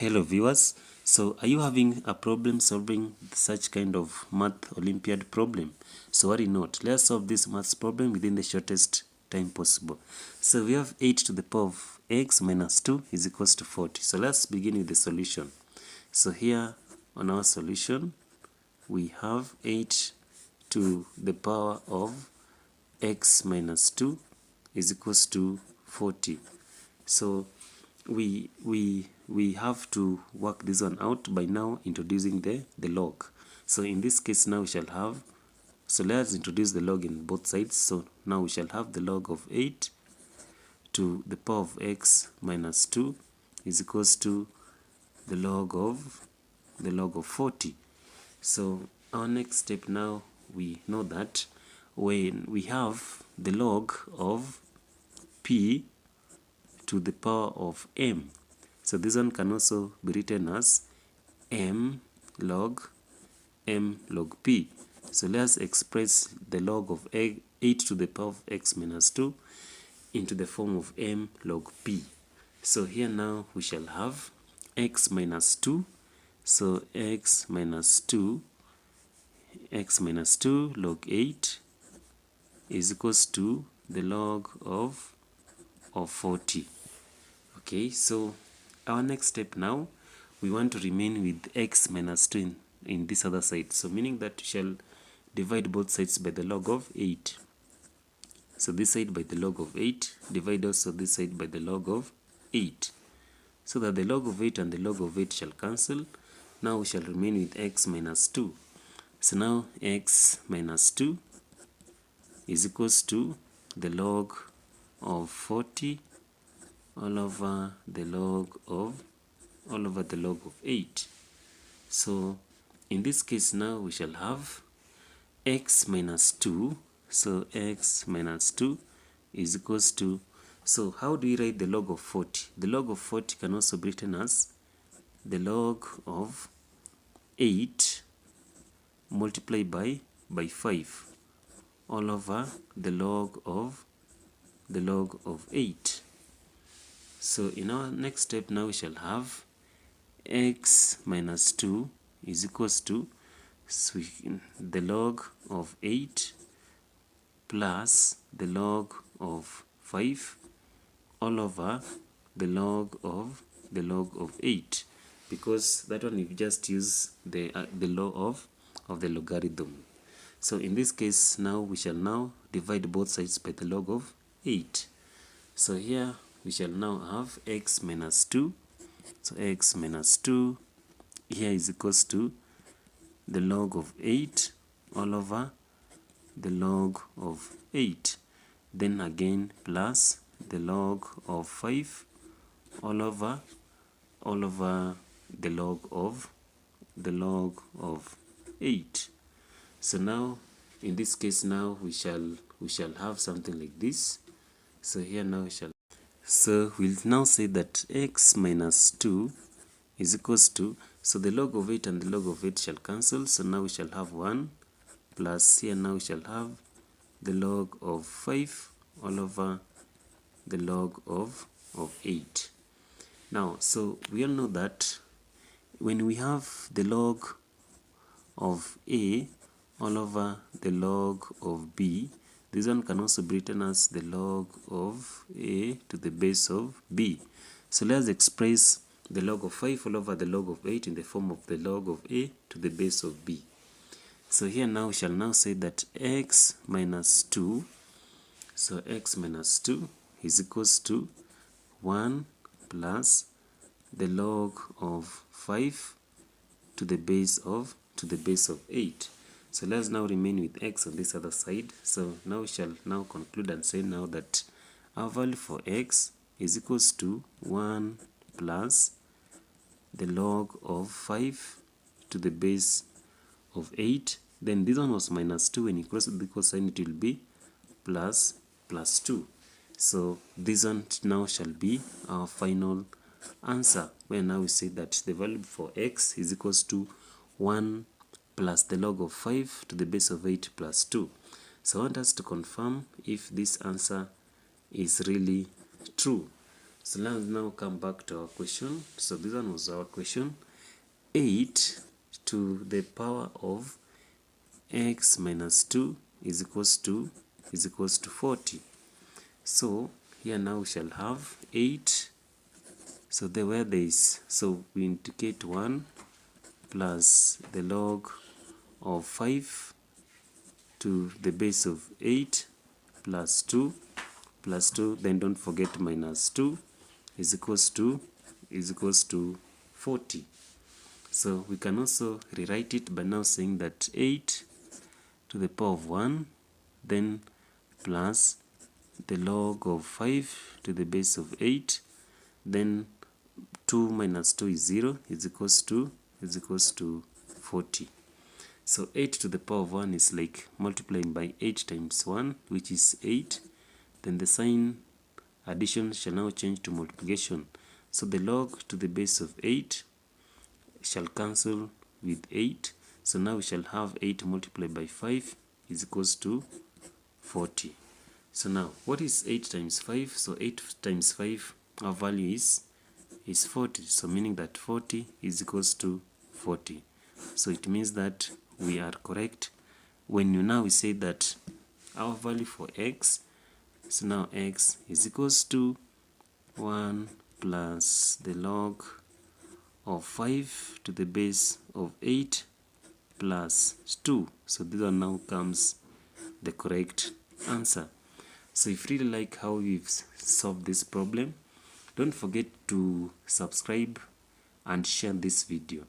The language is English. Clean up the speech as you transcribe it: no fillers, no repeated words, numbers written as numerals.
Hello viewers, so are you having a problem solving such kind of math Olympiad problem? So worry not, let's solve this maths problem within the shortest time possible. So we have 8 to the power of x minus 2 is equals to 40. So let's begin with the solution. So here on our solution, we have 8 to the power of x minus 2 is equals to 40. So we have to work this one out by now introducing the log. So in this case now we shall have, so let's introduce the log in both sides. So now we shall have the log of 8 to the power of x minus 2 is equals to the log of 40. So our next step now, we know that when we have the log of p to the power of m, so this one can also be written as m log p. So let's express the log of 8 to the power of x minus 2 into the form of m log p. So here now we shall have x minus 2. So x minus 2 log 8 is equals to the log of 40. Okay, so our next step now, we want to remain with x minus 2 in this other side. So meaning that we shall divide both sides by the log of 8. So this side by the log of 8, divide also this side by the log of 8. So that the log of 8 and the log of 8 shall cancel. Now we shall remain with x minus 2. So now x minus 2 is equals to the log of 40 all over the log of 8. So in this case now we shall have x minus 2. So x minus 2 is equals to, so how do we write the log of 40? The log of 40 can also be written as the log of 8 multiplied by 5 all over the log of 8. So in our next step now we shall have x minus 2 is equals to the log of 8 plus the log of 5 all over the log of 8, because that one you just use the law of the logarithm. So in this case now we shall now divide both sides by the log of 8. So here we shall now have x minus 2. So x minus 2 here is equals to the log of 8 all over the log of 8. Then again plus the log of 5 all over the log of 8. So now in this case now we shall have something like this. So here now we shall, so we'll now say that x minus 2 is equals to, so the log of 8 and the log of 8 shall cancel. So now we shall have 1 plus, here now we shall have the log of 5 all over the log of 8. Now, so we all know that when we have the log of a all over the log of b, this one can also be written as the log of a to the base of b. So let's express the log of 5 all over the log of 8 in the form of the log of a to the base of b. So here now we shall now say that x minus 2, so x minus 2 is equals to 1 plus the log of 5 to the base of 8. So let's now remain with x on this other side. So now we shall now conclude and say now that our value for x is equals to 1 plus the log of 5 to the base of 8. Then this one was minus 2. When you cross the equal sign, it will be plus 2. So this one now shall be our final answer, where now we say that the value for x is equals to 1 plus the log of 5 to the base of 8 plus 2. So I want us to confirm if this answer is really true. So let's now come back to our question. So this one was our question. 8 to the power of x minus 2 is equals to 40. So here now we shall have 8. So there where there is, so we indicate 1 plus the log of 5 to the base of 8 plus 2, then don't forget minus 2 is equals to 40. So we can also rewrite it by now saying that 8 to the power of 1 then plus the log of 5 to the base of 8, then 2 minus 2 is 0 is equals to 40. So 8 to the power of 1 is like multiplying by 8 times 1, which is 8. Then the sign addition shall now change to multiplication. So the log to the base of 8 shall cancel with 8. So now we shall have 8 multiplied by 5 is equals to 40. So now, what is 8 times 5? So 8 times 5, our value is 40. So meaning that 40 is equals to 40. So it means that we are correct. When you now say that our value for x, so now x is equals to 1 plus the log of 5 to the base of 8 plus 2. So this one now comes the correct answer. So if you really like how we've solved this problem, don't forget to subscribe and share this video.